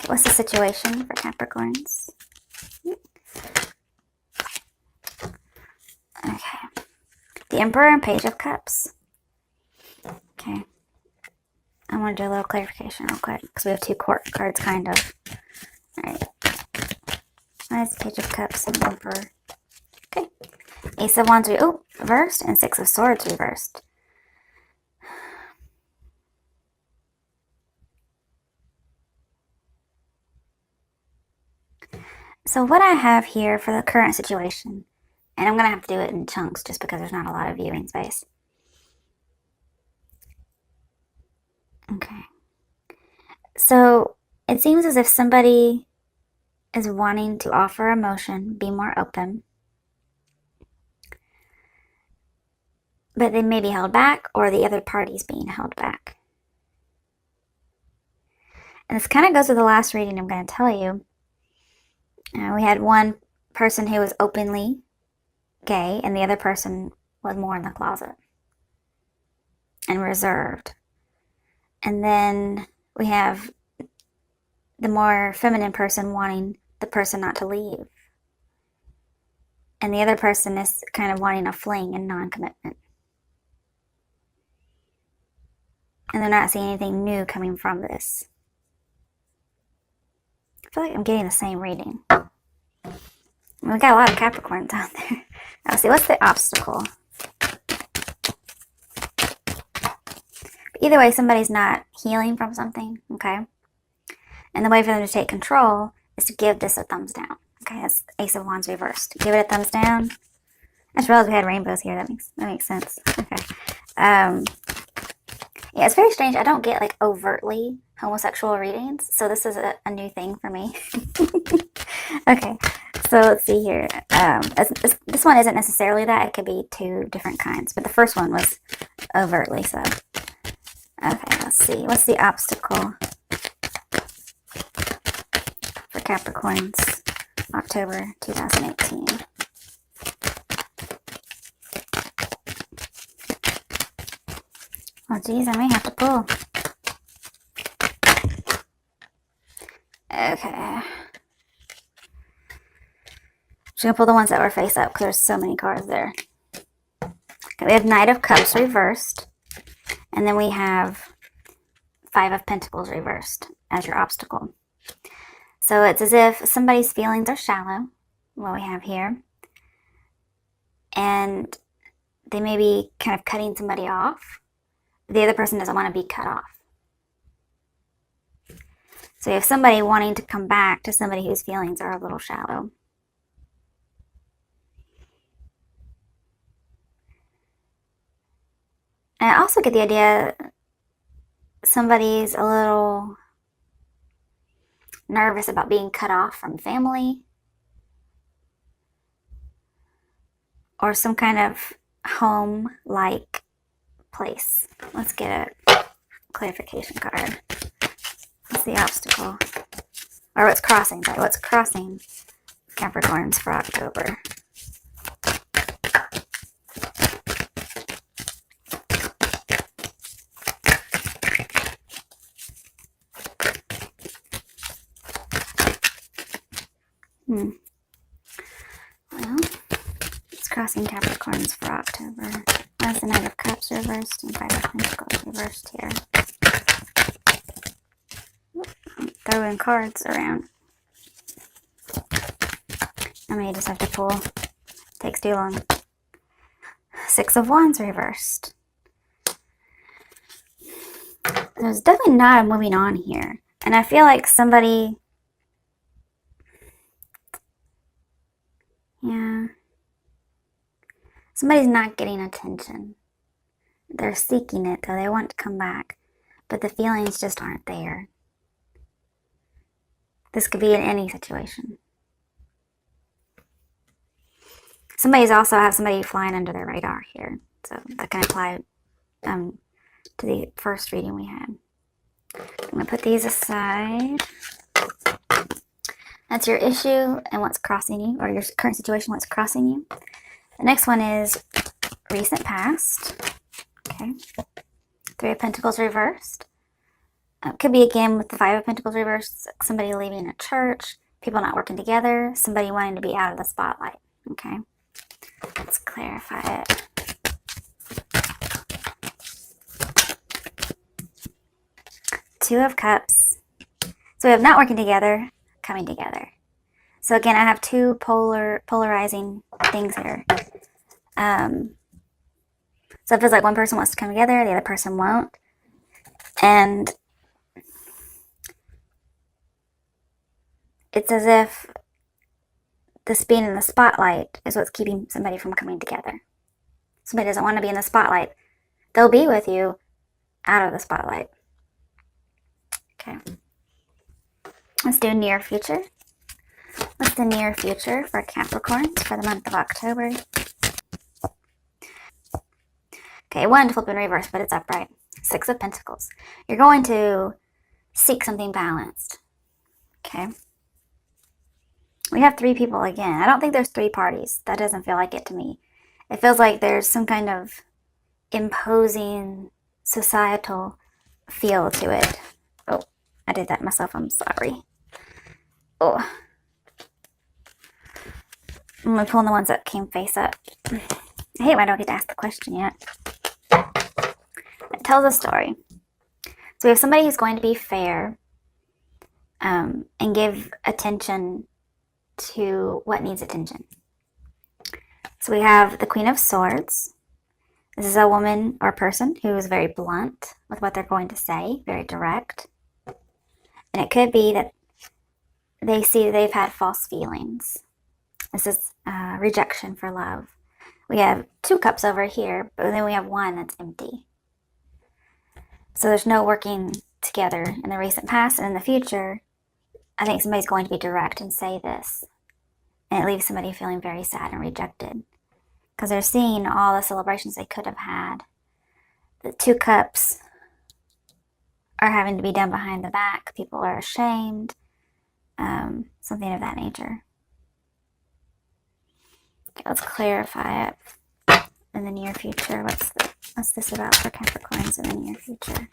What's the situation for Capricorns? Okay. The Emperor and Page of Cups. Okay. I want to do a little clarification real quick because we have two court cards, kind of. Alright. Why is Page of Cups and Emperor? Okay. Ace of Wands reversed and Six of Swords reversed. So what I have here for the current situation, and I'm going to have to do it in chunks just because there's not a lot of viewing space. Okay. So it seems as if somebody is wanting to offer emotion, be more open, but they may be held back, or the other party's being held back. And this kind of goes with the last reading I'm going to tell you. We had one person who was openly gay, and the other person was more in the closet and reserved. And then we have the more feminine person wanting the person not to leave. And the other person is kind of wanting a fling and non-commitment. And they're not seeing anything new coming from this. I feel like I'm getting the same reading. We've got a lot of Capricorns out there. Let's see, what's the obstacle? Either way, somebody's not healing from something, okay? And the way for them to take control is to give this a thumbs down. Okay, that's Ace of Wands reversed. Give it a thumbs down. I just realized we had rainbows here. That makes sense. Okay. Yeah, it's very strange. I don't get like overtly homosexual readings, so this is a new thing for me. Okay, so let's see here. This one isn't necessarily that. It could be two different kinds, but the first one was overtly so. Okay, let's see. What's the obstacle for Capricorns, October 2018? Oh, geez, I may have to pull. Okay. Just gonna pull the ones that were face up because there's so many cards there. Okay, we have Knight of Cups reversed. And then we have Five of Pentacles reversed as your obstacle. So it's as if somebody's feelings are shallow, what we have here. And they may be kind of cutting somebody off. The other person doesn't want to be cut off. So you have somebody wanting to come back to somebody whose feelings are a little shallow. And I also get the idea somebody's a little nervous about being cut off from family or some kind of home-like place. Let's get a clarification card. What's the obstacle? Or what's crossing? Sorry, what's crossing Capricorns for October? Well, it's crossing Capricorns for October. That's the Knight of Cups reversed and Five of Pentacles reversed here. Throwing cards around. I may just have to pull. Takes too long. Six of Wands reversed. There's definitely not a moving on here. And I feel like somebody... Yeah. Somebody's not getting attention. They're seeking it, though. They want to come back. But the feelings just aren't there. This could be in any situation. Somebody's also have somebody flying under their radar here. So that can apply to the first reading we had. I'm going to put these aside. That's your issue and what's crossing you, or your current situation, what's crossing you. The next one is recent past. Okay. Three of Pentacles reversed. Could be again with the Five of Pentacles reversed, somebody leaving a church, people not working together, somebody wanting to be out of the spotlight. Okay, let's clarify it. Two of Cups. So we have not working together, coming together. So again, I have two polarizing things here. So it feels like one person wants to come together, the other person won't. And it's as if this being in the spotlight is what's keeping somebody from coming together. Somebody doesn't want to be in the spotlight. They'll be with you out of the spotlight. Okay. Let's do near future. What's the near future for Capricorns for the month of October? Okay, I wanted to flip in reverse, but it's upright. Six of Pentacles. You're going to seek something balanced. Okay. We have three people again. I don't think there's three parties. That doesn't feel like it to me. It feels like there's some kind of imposing societal feel to it. Oh, I did that myself. I'm sorry. Oh. I'm going to pull in the ones that came face up. I hate when I don't get to ask the question yet. It tells a story. So we have somebody who's going to be fair and give attention to what needs attention. So we have the Queen of Swords. This is a woman or person who is very blunt with what they're going to say, very direct. And it could be that they see they've had false feelings. This is rejection for love. We have two cups over here, but then we have one that's empty. So there's no working together in the recent past, and in the future, I think somebody's going to be direct and say this. And it leaves somebody feeling very sad and rejected. Because they're seeing all the celebrations they could have had. The two cups are having to be done behind the back. People are ashamed. Something of that nature. Okay, let's clarify it in the near future. What's this about for Capricorns in the near future?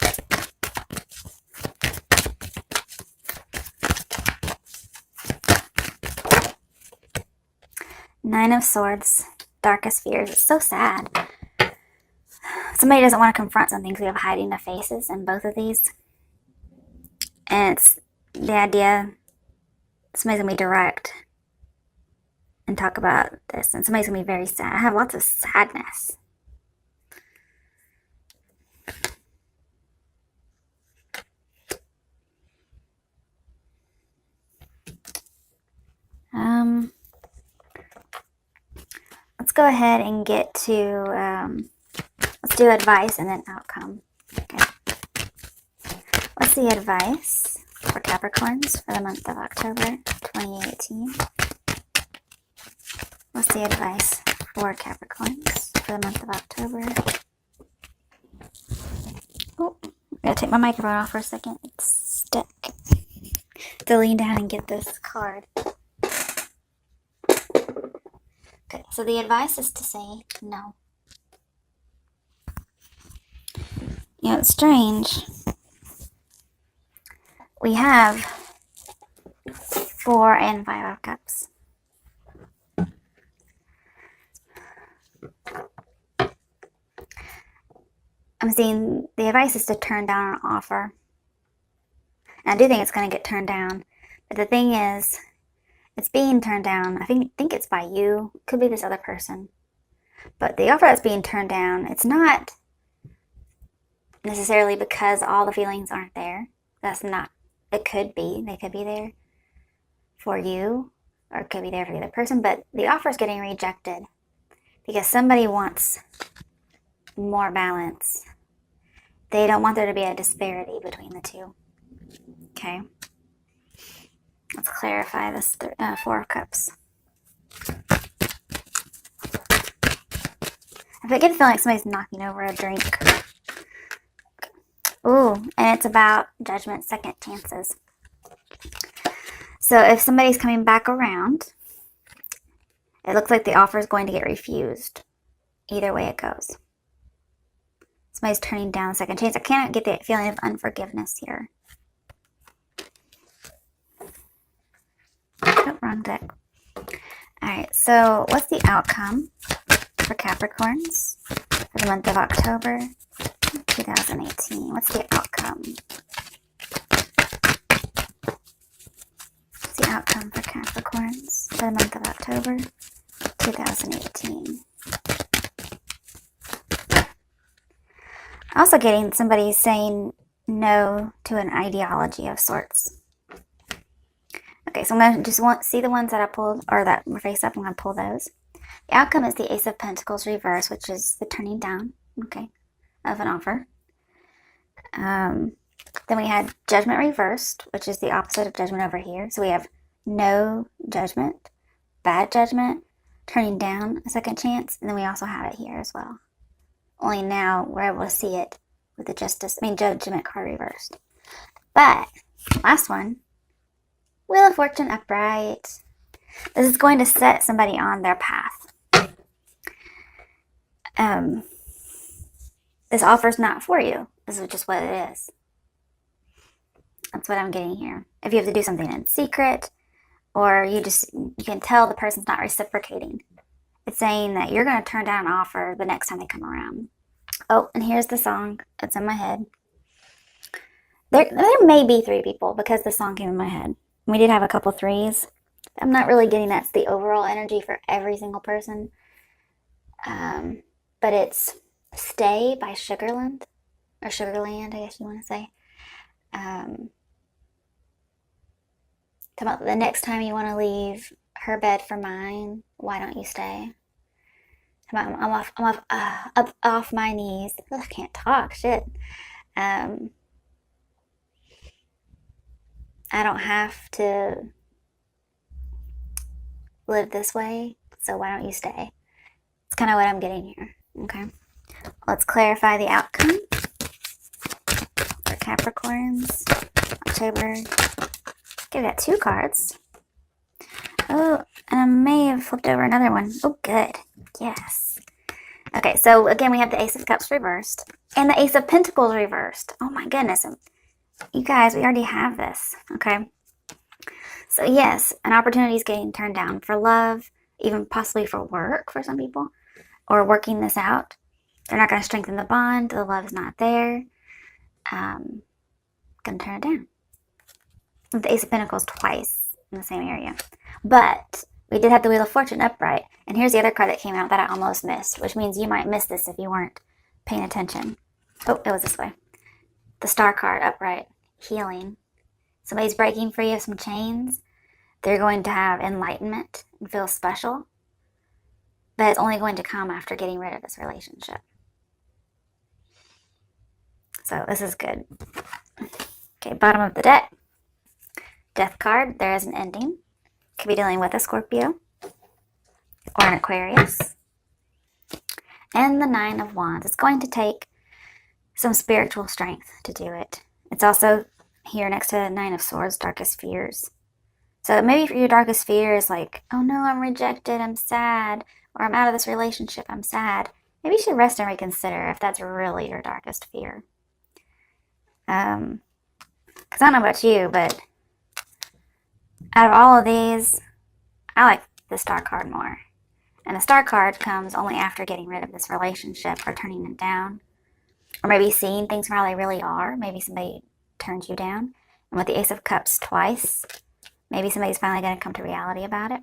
Nine of Swords, darkest fears. It's so sad. Somebody doesn't want to confront something because we have hiding the faces in both of these. And it's the idea somebody's going to be direct and talk about this. And somebody's going to be very sad. I have lots of sadness. Let's go ahead and get to, let's do advice and then outcome. Okay. What's the advice for Capricorns for the month of October 2018? What's the advice for Capricorns for the month of October? Oh, I'm going to take my microphone off for a second. It's stuck. To lean down and get this card. Okay, so the advice is to say no. You know, it's strange. We have 4 and 5 of Cups. I'm seeing the advice is to turn down an offer. And I do think it's going to get turned down. But the thing is, it's being turned down. I think it's by you. It could be this other person. But the offer that's being turned down, it's not necessarily because all the feelings aren't there. That's not. It could be. They could be there for you. Or it could be there for the other person. But the offer is getting rejected. Because somebody wants more balance. They don't want there to be a disparity between the two. Okay. Let's clarify this 4 of Cups. I get a feeling like somebody's knocking over a drink. Ooh, and it's about judgment, second chances. So if somebody's coming back around, it looks like the offer is going to get refused. Either way it goes. Somebody's turning down a second chance. I cannot get the feeling of unforgiveness here. wrong deck. Alright, so what's the outcome for Capricorns for the month of October 2018? What's the outcome? What's the outcome for Capricorns for the month of October 2018? Also getting somebody saying no to an ideology of sorts. Okay, so I'm going to just see the ones that I pulled, or that were face up. I'm going to pull those. The outcome is the Ace of Pentacles reverse, which is the turning down, okay, of an offer. Then we had Judgment reversed, which is the opposite of Judgment over here. So we have no judgment, bad judgment, turning down a second chance, and then we also have it here as well. Only now we're able to see it with the Judgment card reversed. But, last one, Wheel of Fortune upright. This is going to set somebody on their path. This offer's not for you. This is just what it is. That's what I'm getting here. If you have to do something in secret, or you can tell the person's not reciprocating, it's saying that you're going to turn down an offer the next time they come around. Oh, and here's the song. It's in my head. There may be 3 people because the song came in my head. We did have a couple 3s. I'm not really getting that's the overall energy for every single person. But it's Stay by Sugarland. Or Sugarland, I guess you want to say. Talk about the next time you want to leave her bed for mine, why don't you stay? I'm off my knees. Ugh, I can't talk, shit. I don't have to live this way, so why don't you stay? It's kind of what I'm getting here, okay? Let's clarify the outcome for Capricorns, October. Okay, we got 2 cards. Oh, and I may have flipped over another one. Oh, good. Yes. Okay, so again, we have the Ace of Cups reversed and the Ace of Pentacles reversed. Oh my goodness. You guys, we already have this, okay? So yes, an opportunity is getting turned down for love, even possibly for work for some people, or working this out. They're not going to strengthen the bond. The love is not there. Going to turn it down. With the Ace of Pentacles twice in the same area. But we did have the Wheel of Fortune upright. And here's the other card that came out that I almost missed, which means you might miss this if you weren't paying attention. Oh, it was this way. The Star card upright. Healing. Somebody's breaking free of some chains. They're going to have enlightenment and feel special. But it's only going to come after getting rid of this relationship. So this is good. Okay, bottom of the deck. Death card. There is an ending. Could be dealing with a Scorpio or an Aquarius. And the 9 of Wands. It's going to take some spiritual strength to do it. It's also here next to the 9 of Swords, darkest fears. So maybe your darkest fear is like, oh no, I'm rejected, I'm sad, or I'm out of this relationship, I'm sad. Maybe you should rest and reconsider if that's really your darkest fear. Because I don't know about you, but out of all of these, I like the Star card more. And the Star card comes only after getting rid of this relationship or turning it down. Or maybe seeing things for how they really are. Maybe somebody turns you down. And with the Ace of Cups twice, maybe somebody's finally going to come to reality about it.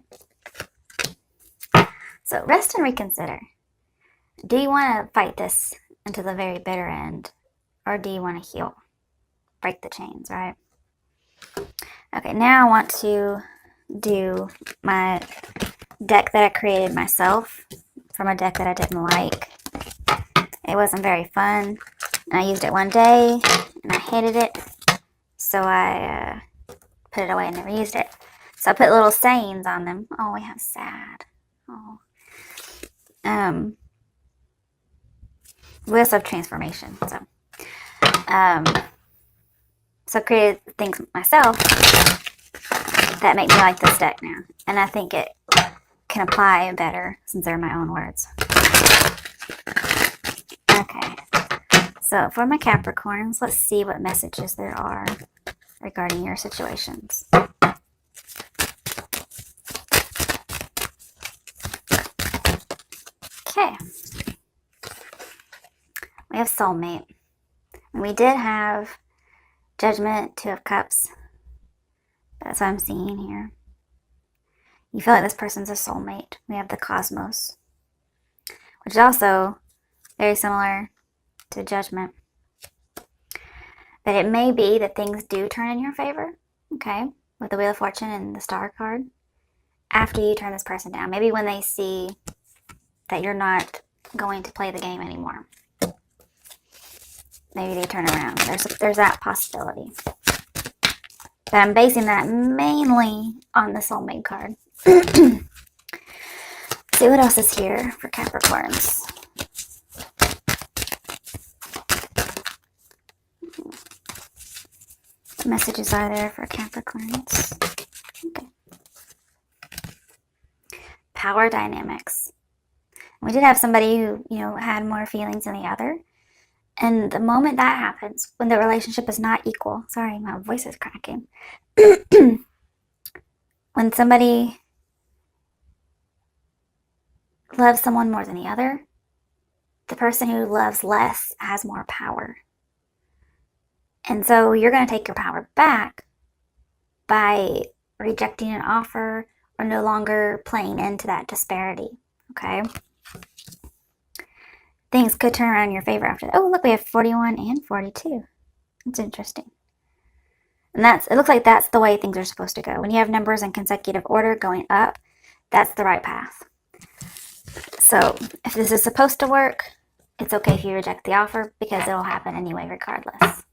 So rest and reconsider. Do you want to fight this until the very bitter end? Or do you want to heal? Break the chains, right? Okay, now I want to do my deck that I created myself from a deck that I didn't like. It wasn't very fun, and I used it one day, and I hated it, so I put it away and never used it. So I put little sayings on them. Oh, we have sad. Oh. We also have transformation, so I created things myself that make me like this deck now. And I think it can apply better since they're my own words. Okay. So for my Capricorns, let's see what messages there are regarding your situations. have soulmate. And we did have Judgment, Two of Cups. That's what I'm seeing here. You feel like this person's a soulmate. We have the Cosmos, which is also very similar to Judgment. But it may be that things do turn in your favor, okay, with the Wheel of Fortune and the Star card, after you turn this person down. Maybe when they see that you're not going to play the game anymore. Maybe they turn around. There's that possibility. But I'm basing that mainly on the soulmate card. See what else is here for Capricorns. What messages are there for Capricorns? Okay. Power dynamics. We did have somebody who, had more feelings than the other. And the moment that happens, when the relationship is not equal, sorry, my voice is cracking. When somebody loves someone more than the other, the person who loves less has more power. And so you're going to take your power back by rejecting an offer or no longer playing into that disparity, okay? Things could turn around in your favor after that. Oh, look, we have 41 and 42. That's interesting. And it looks like that's the way things are supposed to go. When you have numbers in consecutive order going up, that's the right path. So if this is supposed to work, it's okay if you reject the offer because it'll happen anyway regardless.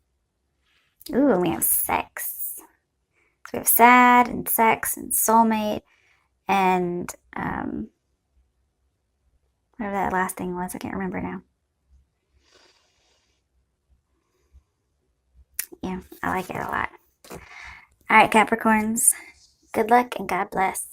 Ooh, and we have sex. So we have sad and sex and soulmate and whatever that last thing was, I can't remember now. Yeah, I like it a lot. All right, Capricorns, good luck and God bless.